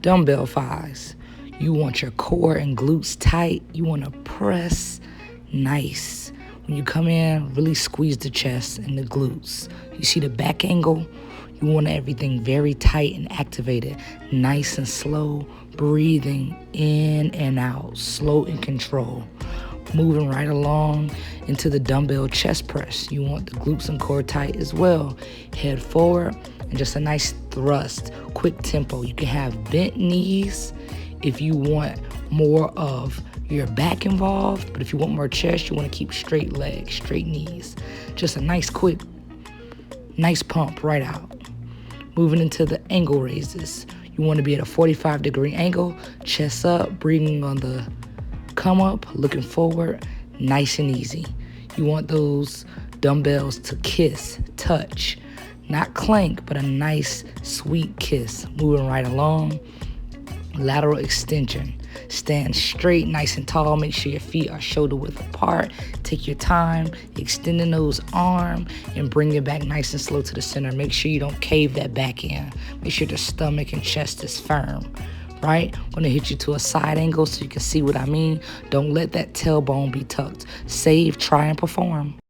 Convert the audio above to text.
Dumbbell fives. You want your core and glutes tight. You want to press nice. When you come in, really squeeze the chest and the glutes. You see the back angle? You want everything very tight and activated. Nice and slow. Breathing in and out. Slow and control. Moving right along into the dumbbell chest press. You want the glutes and core tight as well. Head forward and just a nice thrust. Quick tempo. You can have bent knees if you want more of your back involved, but if you want more chest, you want to keep straight legs, straight knees. Just a nice quick, nice pump right out. Moving into the angle raises. You want to be at a 45-degree angle, chest up, breathing on the come up, looking forward, nice and easy. You want those dumbbells to kiss, touch, not clank, but a nice, sweet kiss. Moving right along. Lateral extension. Stand straight, nice and tall. Make sure your feet are shoulder width apart. Take your time, extending those arms and bring it back nice and slow to the center. Make sure you don't cave that back in. Make sure the stomach and chest is firm, right? I'm gonna hit you to a side angle so you can see what I mean. Don't let that tailbone be tucked. Save, try, and perform.